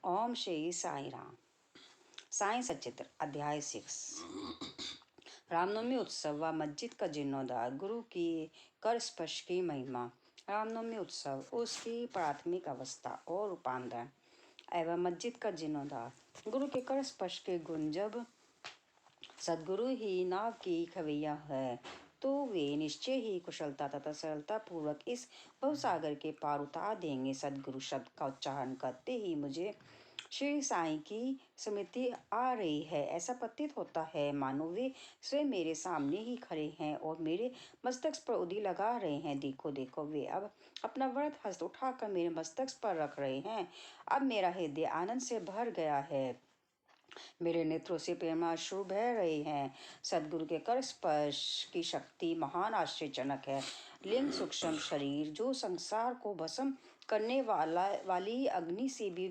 ओम श्री साई राम। साई सचित्र अध्याय 6। रामनवमी उत्सव व मस्जिद का जीर्णोद्धार। गुरु की कर स्पर्श की महिमा। रामनवमी उत्सव, उसकी प्राथमिक अवस्था और रूपांतरण एवं मस्जिद का जीर्णोद्धार। गुरु के कर स्पर्श के गुण। जब सदगुरु ही नाव की खवैया है तो वे निश्चय ही कुशलता तथा सरलता पूर्वक इस भवसागर के पार उतार देंगे। सदगुरु शब्द का उच्चारण करते ही मुझे श्री साईं की स्मृति आ रही है। ऐसा प्रतीत होता है मानो वे स्वयं मेरे सामने ही खड़े हैं और मेरे मस्तक पर उंगली लगा रहे हैं। देखो देखो, वे अब अपना वरद हस्त उठाकर मेरे मस्तक पर रख रहे हैं। अब मेरा हृदय आनंद से भर गया है, मेरे नेत्रों से प्रेमाश्रु बह रहे हैं। सदगुरु के कर स्पर्श की शक्ति महान आश्चर्यजनक है। लिंग सूक्ष्म शरीर जो संसार को भस्म करने वाली अग्नि से भी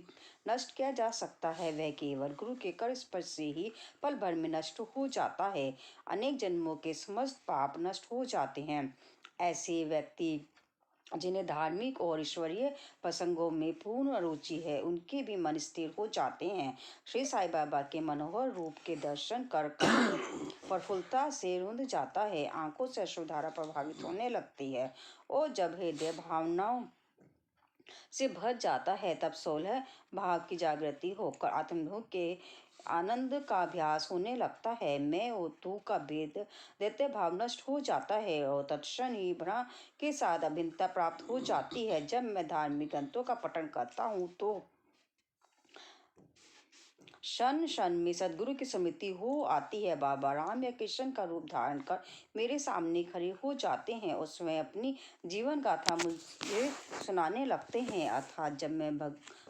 नष्ट किया जा सकता है, वह केवल गुरु के कर स्पर्श से ही पल भर में नष्ट हो जाता है। अनेक जन्मों के समस्त पाप नष्ट हो जाते हैं। ऐसे व्यक्ति जिन्हें धार्मिक और ईश्वरीय प्रसंगों में पूर्ण रुचि है, उनके भी मन स्थिर हो जाते हैं। श्री साईं बाबा के मनोहर रूप के दर्शन कर प्रफुल्लता से रुंध जाता है, आंखों से अश्रुधारा प्रभावित होने लगती है और जब हृदय भावनाओं से भर जाता है तब 16 भाव की जागृति होकर आत्मनुभव के आनंद का अभ्यास होने लगता है। मैं और तू का भेद देते भाव नष्ट हो जाता है और तत्क्षण ही भ्रम के साथ अभिन्नता प्राप्त हो जाती है। जब मैं धार्मिक ग्रंथों का पठन करता हूँ तो क्षण क्षण में सदगुरु की स्मृति हो आती है। बाबा राम या कृष्ण का रूप धारण कर मेरे सामने खड़े हो जाते हैं और स्वयं अपनी जीवन गाथा मुझे सुनाने लगते हैं। अर्थात जब मैं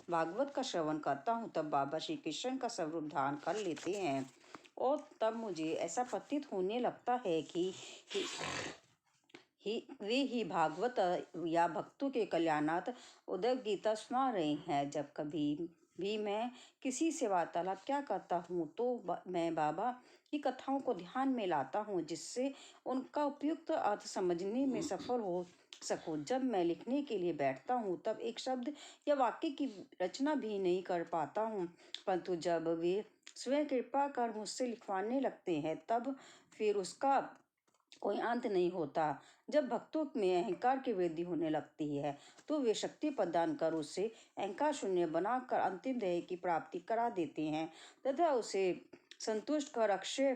भागवत का श्रवण करता हूँ तब बाबा श्री कृष्ण का स्वरूप धारण कर लेते हैं और तब मुझे ऐसा प्रतीत होने लगता है कि वे ही भागवत या भक्तों के कल्याणार्थ उदय गीता सुना रहे हैं। जब कभी भी मैं किसी से वार्तालाप क्या करता हूँ तो मैं बाबा की कथाओं को ध्यान में लाता हूँ, जिससे उनका उपयुक्त अर्थ समझने में सफल हो सकूं। जब मैं लिखने के लिए बैठता हूँ तब एक शब्द या वाक्य की रचना भी नहीं कर पाता हूँ, परंतु जब वे स्वयं कृपा कर मुझसे लिखवाने लगते हैं तब फिर उसका कोई अंत नहीं होता। जब भक्तों में अहंकार की वृद्धि होने लगती है तो वे शक्ति प्रदान कर उसे अहंकार शून्य बनाकर अंतिम ध्येय की प्राप्ति करा देते हैं तथा उसे संतुष्ट कर अक्षय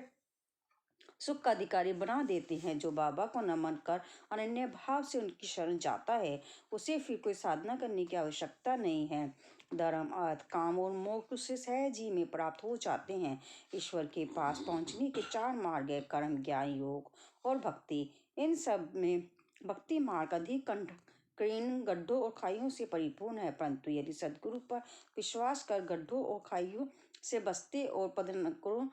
सुख का अधिकारी बना देते हैं। जो बाबा को नमन कर अनन्य भाव से उनकी शरण जाता है उसे फिर कोई साधना करने की आवश्यकता नहीं है। धर्म, अर्थ, काम और मोक्ष उसे सहज ही में प्राप्त हो जाते हैं। ईश्वर के पास पहुंचने के 4 मार्ग है: कर्म, ज्ञान, योग और भक्ति। इन सब में भक्ति मार्ग अधिक कठिन गड्ढों और खाइयों से परिपूर्ण है, परंतु यदि सदगुरु पर विश्वास कर गड्ढों और खाइयों से बचते और पदनकों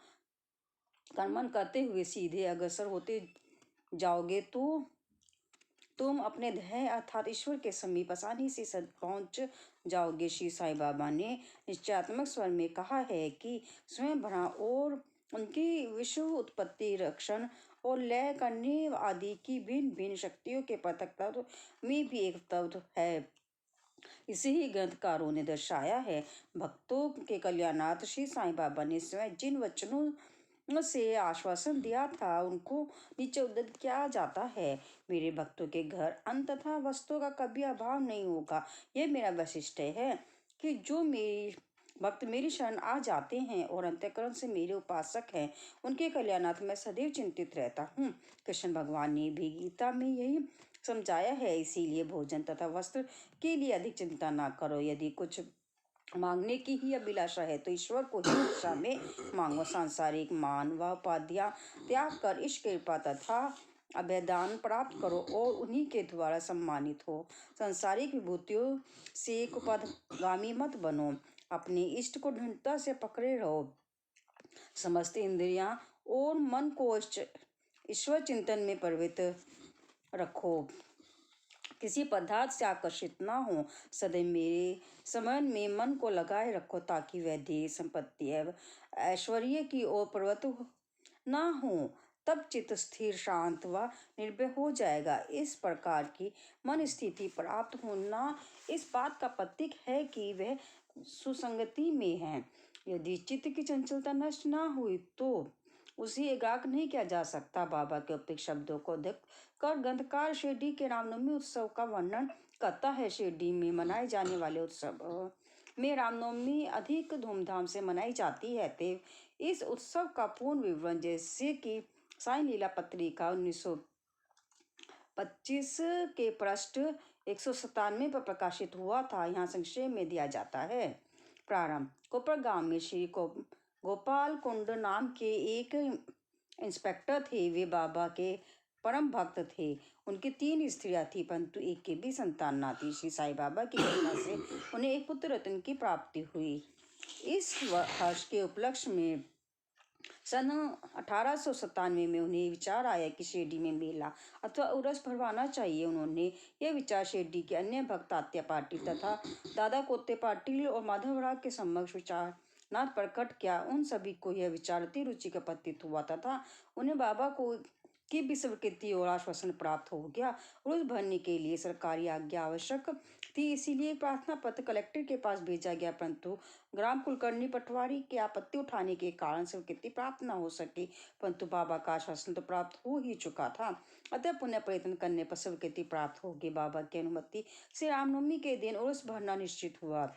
कर्मन करते हुए सीधे अग्रसर होते जाओगे तो तुम अपने ध्येय अर्थात ईश्वर के समीप आसानी से पहुंच जाओगे। श्री साईं बाबा ने निश्चयात्मक स्वर में कहा है कि स्वयं भरा और उनकी विश्व उत्पत्ति, रक्षण और लय करने आदि की भिन्न भिन्न शक्तियों के पृथक तत्व में भी एक तत्व है। इसे ही ग्रंथकारों ने दर्शाया है। भक्तों के कल्याणार्थ श्री साईं बाबा ने स्वयं जिन वचनों से आश्वासन दिया था उनको नीचे उद्धृत किया जाता है: मेरे भक्तों के घर अन्न तथा वस्त्रों का कभी अभाव नहीं होगा। यह मेरा वैशिष्ट्य है कि जो मेरी भक्त मेरी शरण आ जाते हैं और अंतःकरण से मेरे उपासक हैं, उनके कल्याणार्थ मैं सदैव चिंतित रहता हूँ। कृष्ण भगवान ने भी गीता में यही समझाया है, इसीलिए भोजन तथा वस्त्र के लिए अधिक चिंता ना करो। यदि कुछ मांगने की ही अभिलाषा है तो ईश्वर को ही दिशा में मांगो। सांसारिक मान व उपाधियां त्याग कर इष्ट कृपा तथा अभयदान प्राप्त करो और उन्हीं के द्वारा सम्मानित हो। सांसारिक विभूतियों से कुपथगामी मत बनो, अपने इष्ट को दृढ़ता से पकड़े रहो। समस्त इंद्रियां और मन को ईश्वर चिंतन में प्रवृत्त रखो, किसी पदार्थ से आकर्षित ना हो। सदैव मेरे स्मरण में मन को लगाए रखो ताकि वह देह, संपत्ति एवं ऐश्वर्य की ओर प्रवृत्त ना हो। तब चित्त स्थिर, शांत व निर्भय हो जाएगा। इस प्रकार की मन स्थिति प्राप्त होना इस बात का प्रतीक है कि वह सुसंगति में है। यदि चित्त की चंचलता नष्ट ना हुई तो उसे एकाग्र नहीं किया जा सकता। बाबा के उपयुक्त शब्दों को देख कर ग्रंथकार शिरडी के रामनवमी उत्सव का वर्णन करता है। शिरडी में मनाए जाने वाले उत्सव में रामनवमी अधिक धूमधाम से मनाई जाती है। इस उत्सव का पूर्ण विवरण जैसे कि साईं लीला पत्रिका 1925 के पृष्ठ 197 पर प्रकाशित हुआ था, यहाँ संक्षेप में दिया जाता है। प्रारंभ। कोपर गांव में श्री गोपाल कुंड नाम के एक इंस्पेक्टर थे। वे बाबा के परम भक्त थे। उनकी 3 स्त्रियां थी, परंतु एक की भी संतान ना थी। श्री साईं बाबा की कृपा से उन्हें एक पुत्र रत्न की प्राप्ति हुई। इस हर्ष के उपलक्ष्य में सन 1897 में उन्हें विचार आया कि शिरडी में मेला अथवा उर्स भरवाना चाहिए। उन्होंने यह विचार शिरडी के अन्य भक्त तात्या पाटिल तथा दादा कोत्ते पाटिल और माधवराव के समक्ष विचारनाथ प्रकट किया। उन सभी को यह विचार अति रुचि का प्रतीत हुआ तथा उन्हें बाबा को की भी स्वीकृति और आश्वासन प्राप्त हो गया। उर्स भरने के लिए सरकारी आज्ञा आवश्यक थी, इसीलिए प्रार्थना पत्र कलेक्टर के पास भेजा गया, परंतु ग्राम कुलकर्णी पटवारी के आपत्ति उठाने के कारण स्वीकृति प्राप्त न हो सकी। परंतु बाबा का आश्वासन तो प्राप्त हो ही चुका था, अतः पुनः प्रयत्न करने पर स्वीकृति प्राप्त होगी। बाबा की अनुमति से रामनवमी के दिन उर्स भरना निश्चित हुआ।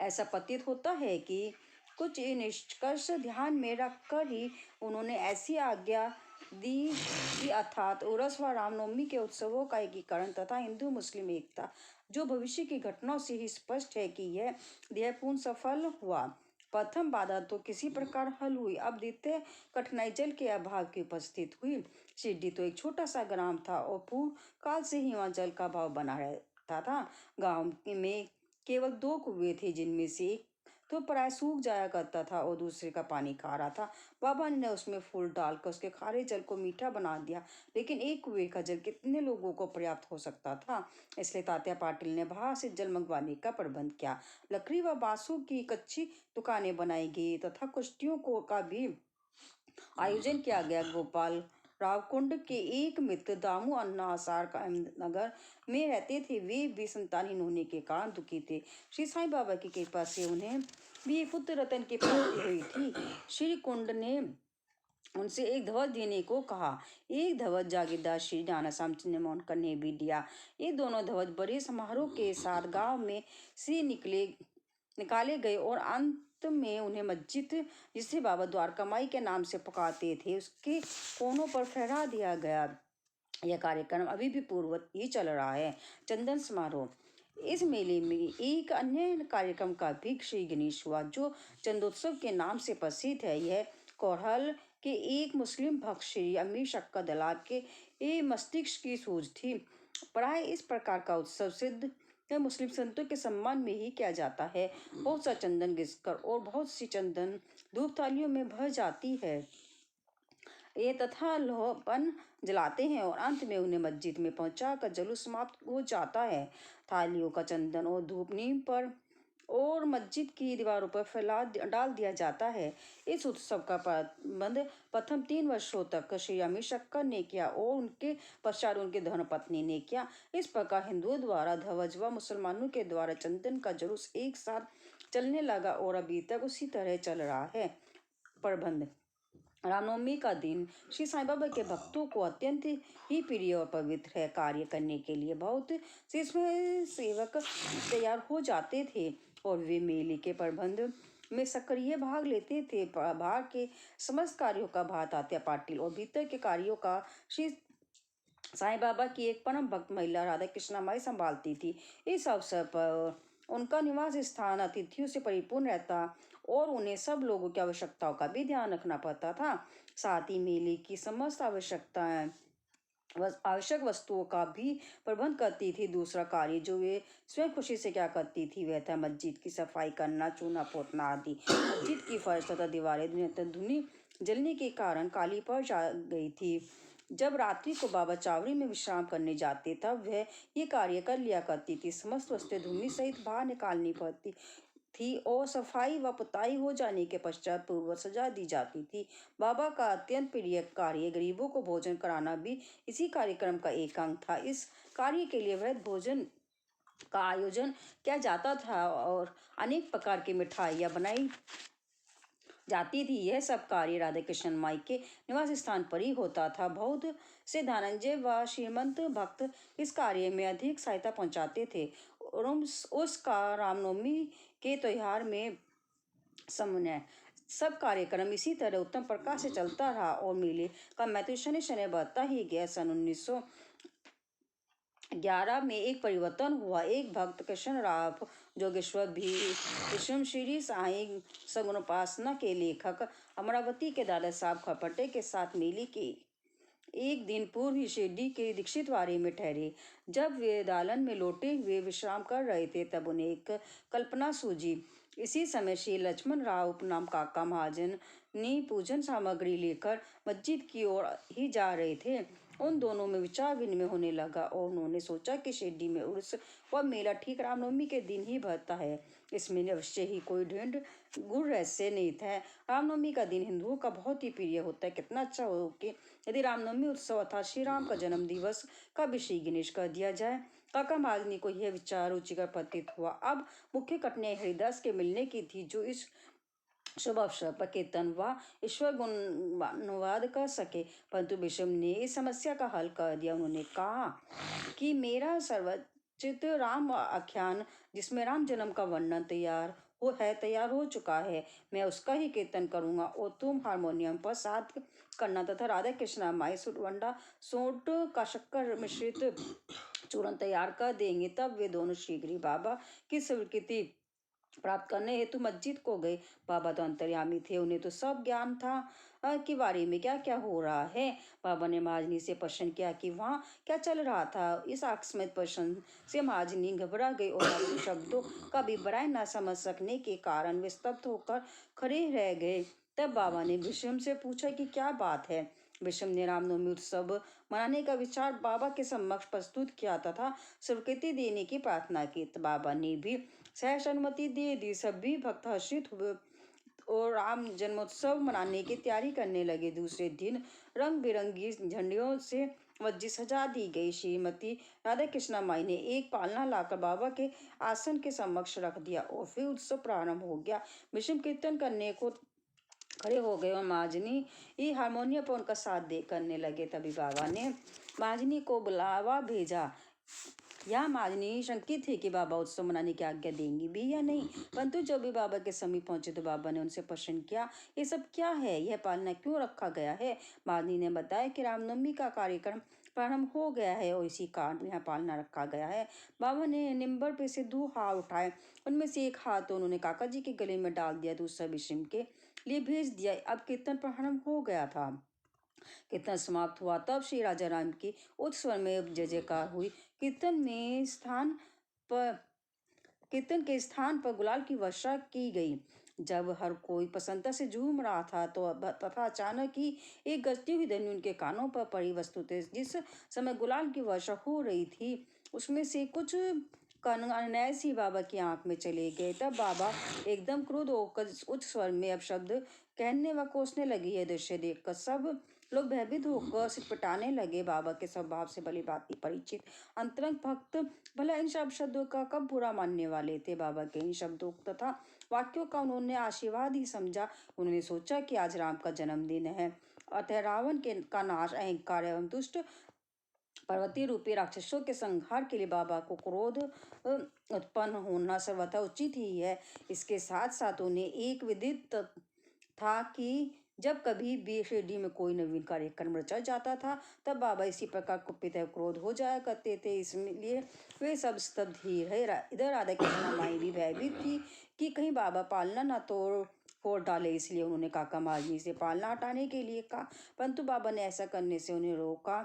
ऐसा प्रतीत होता है कि कुछ निष्कर्ष ध्यान में रखकर ही उन्होंने ऐसी आज्ञा दी कि अर्थात उर्स व रामनवमी के उत्सवों का एकीकरण तथा हिंदू मुस्लिम एकता, जो भविष्य की घटनाओं से ही स्पष्ट है कि यह ध्येयपूर्ण सफल हुआ। प्रथम बाधा तो किसी प्रकार हल हुई। अब द्वितीय कठिनाई जल के अभाव की उपस्थित हुई। शिरडी तो एक छोटा सा ग्राम था और पूर्व काल से ही वहाँ जल का अभाव बना रहता था। गांव में केवल 2 कुएं थे, जिनमें से एक तो प्राय सूख जाया करता था और दूसरे का पानी खारा था। बाबा ने उसमें फूल डालकर उसके खारे जल को मीठा बना दिया, लेकिन एक कुएं का जल कितने लोगों को पर्याप्त हो सकता था। इसलिए तात्या पाटिल ने बाहर से जल मंगवाने का प्रबंध किया। लकड़ी व बांसों की कच्ची दुकानें बनाई गई तथा कुश्तियों का भी आयोजन किया गया। गोपाल रावकुंड के एक मित्र दामू अन्ना आसार का अहमदनगर में रहते थे। वे भी संतानहीन होने के कारण दुखी थे। श्री साईं बाबा की कृपा से उन्हें भी पुत्र रतन की प्राप्ति हुई थी। श्री कुंड ने उनसे एक ध्वज देने को कहा। एक ध्वज जागीरदार श्री ज्ञानासाम चिन्मोहनकर ने भी दिया। ये दोनों ध्वज बड़े समारोह के साथ गांव में से निकाले गए और अंत में उन्हें मस्जिद, जिसे बाबा द्वारकामाई के नाम से पुकारते थे, उसके कोनों पर फहरा दिया गया। यह कार्यक्रम अभी भी पूर्ववत ही चल रहा है। चंदन समारोह। इस मेले में एक अन्य कार्यक्रम का भी श्री गणेश हुआ, जो चंदोत्सव के नाम से प्रसिद्ध है। यह कोरहल के एक मुस्लिम भक्त श्री अमीर शक्कर दलाल के मस्तिष्क की सूझ थी। प्राय इस प्रकार का उत्सव सिद्ध मुस्लिम संतों के सम्मान में ही किया जाता है। बहुत सा चंदन घिसकर और बहुत सी चंदन धूप थालियों में भर जाती है। ये तथा लोहपन जलाते हैं और अंत में उन्हें मस्जिद में पहुंचाकर जुलूस समाप्त हो जाता है। थालियों का चंदन और धूप नीम पर और मस्जिद की दीवारों पर डाल दिया जाता है। इस उत्सव का प्रबंध प्रथम 3 वर्षों तक श्री अमीर शक्कर ने किया और उनके पश्चात उनकी धर्मपत्नी ने किया। इस प्रकार हिंदुओं द्वारा ध्वज व मुसलमानों के द्वारा चंदन का जुलूस एक साथ चलने लगा और अभी तक उसी तरह चल रहा है। प्रबंध। रामनवमी का दिन श्री साईं बाबा के भक्तों को अत्यंत ही प्रिय और पवित्र है। कार्य करने के लिए बहुत से इसमें सेवक तैयार हो जाते थे और वे मेले के प्रबंध में सक्रिय भाग लेते थे। बाहर के समस्त कार्यों का भार तात्या पाटिल और भीतर के कार्यों का श्री साईं बाबा की एक परम भक्त महिला राधा कृष्णामाई संभालती थी। इस अवसर पर उनका निवास स्थान अतिथियों से परिपूर्ण रहता और उन्हें सब लोगों की आवश्यकताओं का भी ध्यान रखना पड़ता था। साथ ही मेले की समस्त आवश्यक वस्तुओं का भी प्रबंध करती थी। दूसरा कार्य जो वे स्वयं खुशी से क्या करती थी, वह था मस्जिद की सफाई करना, चूना पोतना आदि। मस्जिद की फर्श तथा दीवारें निरंतर धूनी जलने के कारण काली पड़ जा गई थी। जब रात्रि को बाबा चावड़ी में विश्राम करने जाते तब वह ये कार्य कर लिया करती थी। समस्त वस्तुएं धूमि सहित बाहर निकालनी पड़ती थी और सफाई व पुताई हो जाने के पश्चात पूर्व सजा दी जाती थी। बाबा का अत्यंत प्रिय कार्य गरीबों को भोजन कराना भी इसी कार्यक्रम का एक अंग था। इस कार्य के लिए वृहद भोजन का आयोजन किया जाता था और अनेक प्रकार की मिठाइयाँ बनाई जाती थी। यह सब कार्य राधा कृष्ण माई के निवास स्थान पर ही होता था। बहुत से धनंजय व श्रीमंत भक्त इस कार्य में अधिक सहायता पहुंचाते थे और उसका रामनवमी के त्योहार में समन्वय सब कार्यक्रम इसी तरह उत्तम प्रकार से चलता रहा और मेले का महत्व शनि शनि बढ़ता ही गया। सन 1911 में एक परिवर्तन हुआ। एक भक्त कृष्ण राव जोगेश्वर भी विश्वम श्री साईं सगुनोपासना के लेखक अमरावती के दादा साहब खपटे के साथ मेले के एक दिन पूर्व ही शिरडी के दीक्षित वारी में ठहरे। जब वे दालन में लौटे हुए विश्राम कर रहे थे तब उन्हें एक कल्पना सूझी। इसी समय श्री लक्ष्मण राव उपनाम काका महाजन ने पूजन सामग्री लेकर मस्जिद की ओर ही जा रहे थे। उन दोनों में विचार विनिमय होने लगा और उन्होंने सोचा कि शिरडी में उर्स व मेला ठीक रामनवमी के दिन ही भरता है। इसमें अवश्य ही कोई ढूंढ गुड़ रहस्य नहीं था। रामनवमी का दिन हिंदुओं का बहुत ही प्रिय होता है। कितना अच्छा हो कि यदि रामनवमी उत्सव अर्थात श्री राम का जन्म दिवस का भी श्री गणेश कर दिया जाए। काका महाजनी को यह विचार रुचिकर प्रतीत हुआ। अब मुख्य कठिनाई हरिदास के मिलने की थी जो इस शुभ अवसर पर कीर्तन व ईश्वर गुणानुवाद कर सके, परंतु विषम ने इस समस्या का हल कर दिया। उन्होंने कहा कि मेरा सर्वचित राम आख्यान जिसमें राम जन्म का वर्णन तैयार हो चुका है, मैं उसका ही कीर्तन करूंगा और तुम हारमोनियम पर साथ करना तथा राधा कृष्ण माई सुटवंडा सोट का शक्कर मिश्रित चूर्ण तैयार कर देंगे। तब वे दोनों शीघ्र ही बाबा की स्वीकृति प्राप्त करने हेतु मस्जिद को गए। बाबा तो अंतर्यामी थे, उन्हें तो सब ज्ञान था कि बारे में क्या क्या हो रहा है। बाबा ने महाजनी से प्रश्न किया कि वहाँ क्या चल रहा था। इस आकस्मिक प्रश्न से महाजनी घबरा गई और अपने शब्दों का भी बराय न समझ सकने के कारण वे स्तब्ध होकर खड़े रह गए। तब बाबा ने विषम से पूछा कि क्या बात है। विषम ने रामनवमी उत्सव मनाने का विचार बाबा के समक्ष प्रस्तुत किया तथा स्वीकृति देने की प्रार्थना की। बाबा ने भी सहर्ष अनुमति दे दी। सभी भक्त हर्षित हुए और राम जन्मोत्सव मनाने की तैयारी करने लगे। दूसरे दिन रंग बिरंगी झंडियों से मस्जिद सजा दी गई। श्रीमती राधा कृष्णा माई ने एक पालना लाकर बाबा के आसन के समक्ष रख दिया और फिर उत्सव प्रारंभ हो गया। विषम कीर्तन करने को खड़े हो गए और महाजनी हारमोनियम पर उनका साथ दे करने लगे। तभी बाबा ने महाजनी को बुलावा भेजा। यह महाजनी शंकित थी कि बाबा उत्सव मनाने की आज्ञा देंगी भी या नहीं, परंतु जब भी बाबा के समीप पहुंचे तो बाबा ने उनसे प्रश्न किया, ये सब क्या है, यह पालना क्यों रखा गया है। महाजनी ने बताया कि रामनवमी का कार्यक्रम प्रारंभ हो गया है और इसी कारण यहाँ पालना रखा गया है। बाबा ने निम्बर पे से 2 हाथ उठाए। उनमें से एक हाथ तो उन्होंने काका जी के गले में डाल दिया, दूसरा विषम के लिए भेज दिया। अब कीर्तन प्रारंभ हो गया था। कीर्तन समाप्त हुआ तब श्री राजा राम की उच्च स्वर में जय जयकार हुई। कीर्तन के स्थान पर गुलाल की वर्षा की गई। जब हर कोई प्रसन्नता से झूम रहा था तो तथा अचानक ही एक गजती हुई ध्वनि उनके कानों पर पड़ी। वस्तुतः जिस समय गुलाल की वर्षा हो रही थी उसमें से कुछ कण अनायास ही बाबा की आंख में चले गए। तब बाबा एकदम क्रुद्ध होकर उच्च स्वर में अपशब्द कहने व कोसने लगे। यह दृश्य देखकर सब लोग भयभीत होकर सिटपटाने लगे। बाबा के स्वभाव से भली भांति परिचित अंतरंग भक्त भला इन शब्दों का कब बुरा मानने वाले थे। बाबा के इन शब्दों तथा वाक्यों का उन्होंने आशीर्वाद ही समझा। उन्होंने सोचा कि आज राम का जन्मदिन है, अतः रावण का नाश, अहंकार एवं दुष्ट पर्वतीय रूपी राक्षसों के संहार के लिए बाबा को क्रोध उत्पन्न होना सर्वथा उचित ही है। इसके साथ साथ उन्हें एक विदित था कि जब कभी भी शिरडी में कोई नवीन कार्यक्रम रचा जाता था तब बाबा इसी प्रकार कुपित एवं क्रोध हो जाया करते थे। इसलिए वे सब स्तब्ध ही रहे। इधर राधा कृष्ण माई भी भयभीत थी कि कहीं बाबा पालना न तोड़ फोड़ डाले, इसलिए उन्होंने काका महाजनी से पालना हटाने के लिए कहा, परंतु बाबा ने ऐसा करने से उन्हें रोका।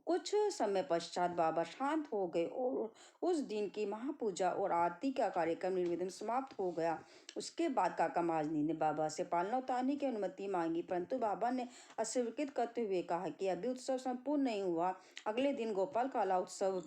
कुछ समय पश्चात बाबा शांत हो गए और उस दिन की महापूजा और आरती का कार्यक्रम निर्विघ्न समाप्त हो गया। उसके बाद काका महाजनी ने बाबा से पालना उतारने की अनुमति मांगी, परंतु बाबा ने अस्वीकृत करते हुए कहा कि अभी उत्सव संपूर्ण नहीं हुआ। अगले दिन गोपाल काला उत्सव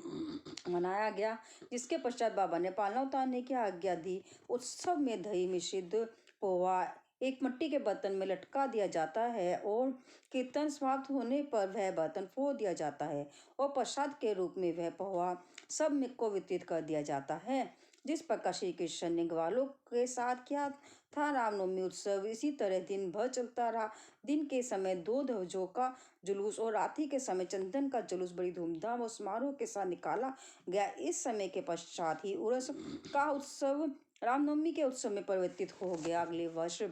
मनाया गया, जिसके पश्चात बाबा ने पालना उतारने की आज्ञा दी। उत्सव में दही मिश्रित पोहा एक मिट्टी के बर्तन में लटका दिया जाता है और कीर्तन समाप्त होने पर वह बर्तन फोड़ दिया जाता है और प्रसाद के रूप में वह पोहा सब में को वितरित कर दिया जाता है। जिस प्रकार श्री कृष्ण ने ग्वालों के साथ किया था, रामनवमी उत्सव इसी तरह दिन भर चलता रहा। दिन के समय दो ध्वजों का जुलूस और रात्रि के समय चंदन का जुलूस बड़ी धूमधाम और समारोह के साथ निकाला गया। इस समय के पश्चात ही उर्स का उत्सव रामनवमी के उत्सव में परिवर्तित हो गया। अगले वर्ष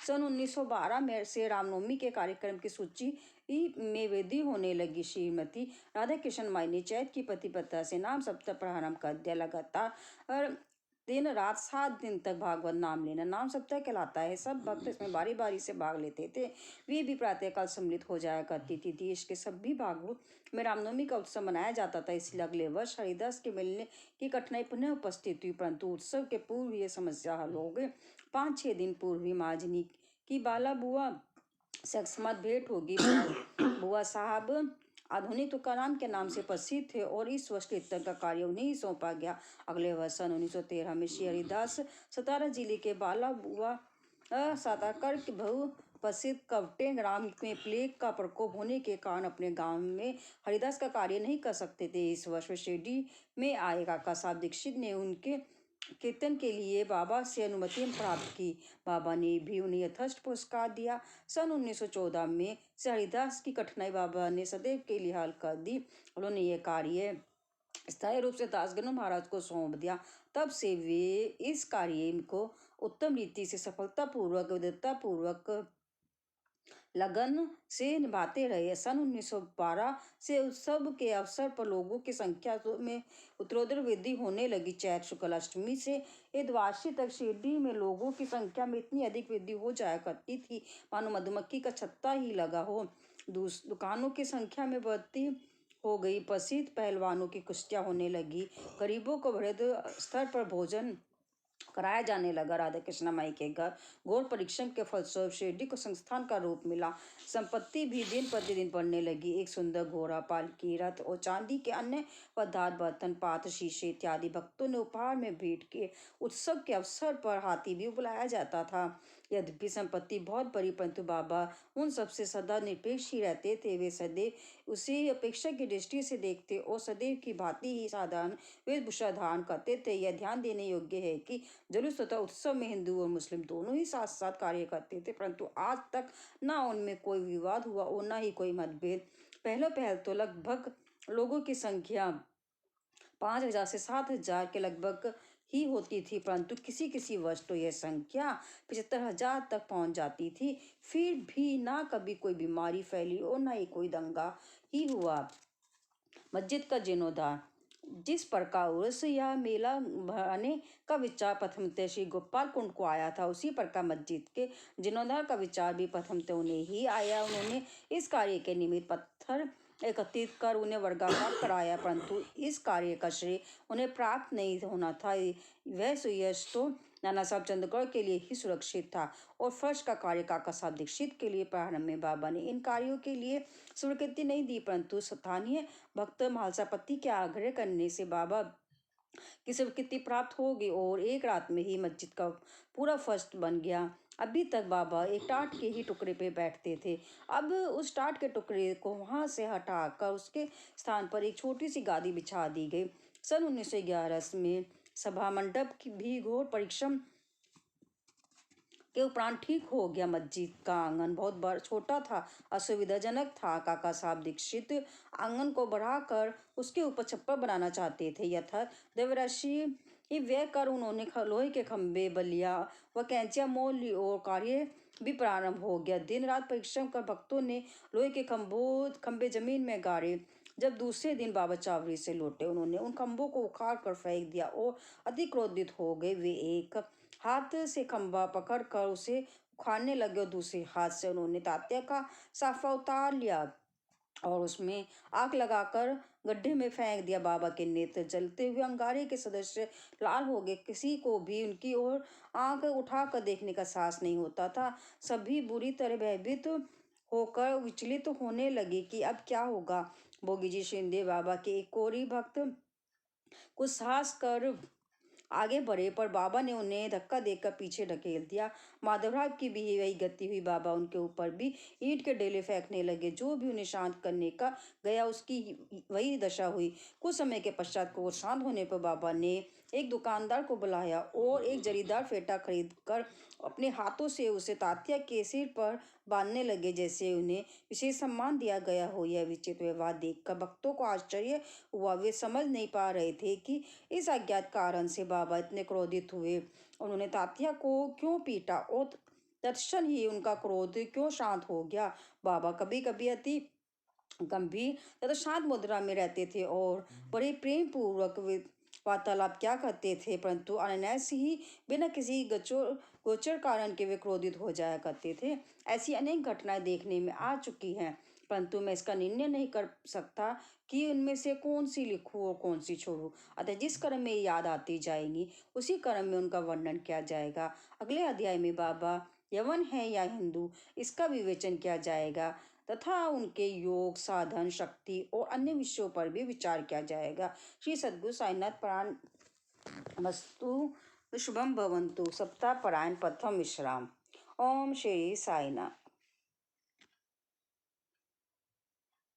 सन 1912 में से रामनवमी के कार्यक्रम की सूची में वृद्धि होने लगी। श्रीमती राधा कृष्ण माई ने चैत की प्रतिपदा से नाम सप्ताह प्रारंभ कर दिया। लगातार दिन रात 7 दिन तक भागवत नाम लेना नाम सप्ताह कहलाता है। सब भक्त इसमें बारी बारी से भाग लेते थे। वे भी प्रातःकाल सम्मिलित हो जाया करती थी। देश के सभी भागों में रामनवमी का उत्सव मनाया जाता था। इसलिए अगले वर्ष हरिदास के मिलने की कठिनाई पुनः उपस्थित हुई, परंतु उत्सव के पूर्व ये समस्या हल हो गई। 5-6 दिन पूर्व ही महाजनी की बाला बुआ से अकस्मात भेंट होगी। बुआ साहब आधुनिक तुकाराम के नाम से प्रसिद्ध थे और इस वर्ष कीर्तन का कार्य उन्हें ही सौंपा गया। अगले वर्ष सन 1913 में श्री हरिदास सतारा जिले के बाला बुआ साताकर के बहु प्रसिद्ध कवटे ग्राम में प्लेग का प्रकोप होने के कारण अपने गांव में हरिदास का कार्य नहीं कर सकते थे। इस वर्ष वे शिरडी में आए। काका साहब दीक्षित ने उनके कीर्तन के लिए बाबा से अनुमति प्राप्त की। बाबा ने भी उन्हें यथेष्ट पुरस्कार दिया। सन 1914 में से हरिदास की कठिनाई बाबा ने सदैव के लिए हल कर दी। उन्होंने यह कार्य स्थायी रूप से दासगणु महाराज को सौंप दिया। तब से वे इस कार्य को उत्तम रीति से सफलतापूर्वक विद्वतापूर्वक लगन से निभाते रहे। सन 1912 से उत्सव के अवसर पर लोगों की संख्या में उत्तरोत्तर वृद्धि होने लगी। चैत्र शुक्ल अष्टमी से द्वादशी तक शिरडी में लोगों की संख्या में इतनी अधिक वृद्धि हो जाया करती थी मानो मधुमक्खी का छत्ता ही लगा हो। दुकानों की संख्या में बढ़ती हो गई। प्रसिद्ध पहलवानों की कुश्तियां होने लगी। गरीबों को बृहद स्तर पर भोजन कराया जाने लगा। राधा कृष्ण माई के घर घोर परिश्रम के फलस्वरूप शिरडी को संस्थान का रूप मिला। संपत्ति भी दिन प्रतिदिन बढ़ने लगी। एक सुंदर घोड़ा, पालकी, रथ और चांदी के अन्य पदार्थ, बर्तन, पात्र, शीशे इत्यादि भक्तों ने उपहार में भेंट किए। उत्सव के अवसर पर हाथी भी बुलाया जाता था। यद्यपि संपत्ति बहुत बड़ी, परंतु बाबा उन सबसे सदा निरपेक्ष ही रहते थे। वे सदैव उसे अपेक्षा की दृष्टि से देखते और सदैव की भांति ही साधारण वेशभूषा धारण करते थे। यह ध्यान देने योग्य है कि जुलूस तथा उत्सव में हिंदू और मुस्लिम दोनों ही साथ साथ कार्य करते थे, परंतु आज तक न उनमें कोई विवाद हुआ और न ही कोई मतभेद। पहले तो लगभग लोगों की संख्या 5,000 से 7,000 के लगभग ही होती थी, परंतु किसी किसी वर्ष तो यह संख्या 75,000 तक पहुंच जाती थी। फिर भी ना कभी कोई बीमारी फैली और न ही कोई दंगा ही हुआ। मस्जिद का जीर्णोद्धार। जिस प्रकार उर्स या मेला भराने का विचार प्रथमतः श्री गोपाल कुंड को आया था, उसी प्रकार मस्जिद के जीर्णोद्धार का विचार भी प्रथमतः उन्हें ही आया। उन्होंने इस कार्य के निमित्त पत्थर एकत्रित कर उन्हें वर्गाकार कराया, परंतु इस कार्य का श्रेय उन्हें प्राप्त नहीं होना था। वह सुयश तो नाना साहब चंद्रगढ़ के लिए ही सुरक्षित था और फर्श का कार्य काका साहब दीक्षित के लिए। प्रारंभ में बाबा ने इन कार्यों के लिए स्वीकृति नहीं दी, परंतु स्थानीय भक्त म्हालसापति के आग्रह करने से बाबा की स्वीकृति प्राप्त हो गई और एक रात में ही मस्जिद का पूरा फर्श बन गया। अभी तक बाबा एक टाट के ही टुकड़े पे बैठते थे। अब उस टाट के टुकड़े को वहां से हटाकर उसके स्थान पर एक छोटी सी गादी बिछा दी गई। सन 1911 में सभा मंडप की भी घोर परिश्रम के उपरांत ठीक हो गया। मस्जिद का आंगन बहुत बड़ा छोटा था, असुविधाजनक था। काका साहब दीक्षित आंगन को बढ़ाकर उसके ऊपर छप्पर बनाना चाहते थे। यथा देवराशि व्यय कर उन्होंने लोहे के खंभे, बलिया व कैंचियां मोल ली और कार्य भी प्रारंभ हो गया। दिन रात परिश्रम कर भक्तों ने लोहे के खंभे जमीन में गाड़े। जब दूसरे दिन बाबा चावरी से लौटे, उन्होंने उन खंभों को उखाड़ कर फेंक दिया और अति क्रोधित हो गए। वे एक हाथ से खंभा पकड़कर उसे उखाड़ने लगे और दूसरे हाथ से उन्होंने तात्या का साफा उतार लिया और उसमें आग लगाकर गड्ढे में फेंक दिया। बाबा के नेत्र जलते हुए अंगारे के सदस्य लाल हो गए। किसी को भी उनकी ओर आंख उठाकर देखने का साहस नहीं होता था। सभी बुरी तरह भयभीत होकर विचलित होने लगे कि अब क्या होगा। भोगीजी शिंदे बाबा के एक कोरी भक्त कुछ साहस कर आगे बढ़े, पर बाबा ने उन्हें धक्का देकर पीछे ढकेल दिया। माधवराव की भी वही गति हुई। बाबा उनके ऊपर भी ईंट के ढेले फेंकने लगे। जो भी उन्हें शांत करने का गया उसकी वही दशा हुई। कुछ समय के पश्चात क्रोध शांत होने पर बाबा ने एक दुकानदार को बुलाया और एक जरीदार फेटा खरीद कर अपने हाथों से उसे तात्या के सिर पर बांधने लगे, जैसे उन्हें विशेष सम्मान दिया गया हो। यह विचित्र व्यवहार देखकर भक्तों को आश्चर्य हुआ। वे समझ नहीं पा रहे थे कि इस अज्ञात कारण से बाबा इतने क्रोधित हुए। उन्होंने तात्या को क्यों पीटा और तत्क्षण ही उनका क्रोध क्यों शांत हो गया। बाबा कभी कभी अति गंभीर तथा शांत मुद्रा में रहते थे और बड़े प्रेम पूर्वक वार्तालाप क्या करते थे, परंतु अनायास ही बिना किसी गोचर कारण के वे क्रोधित हो जाया करते थे। ऐसी अनेक घटनाएं देखने में आ चुकी हैं, परंतु मैं इसका निर्णय नहीं कर सकता कि उनमें से कौन सी लिखूं और कौन सी छोड़ूं। अतः जिस क्रम में याद आती जाएंगी उसी क्रम में उनका वर्णन किया जाएगा। अगले अध्याय में बाबा यवन है या हिंदू, इसका विवेचन किया जाएगा तथा उनके योग, साधन, शक्ति और अन्य विषयों पर भी विचार किया जाएगा। श्री सद्गुरु साईनाथ प्राण वस्तु शुभम भवंतु। सप्ताह परायण प्रथम विश्राम। ओम श्री साईनाथ।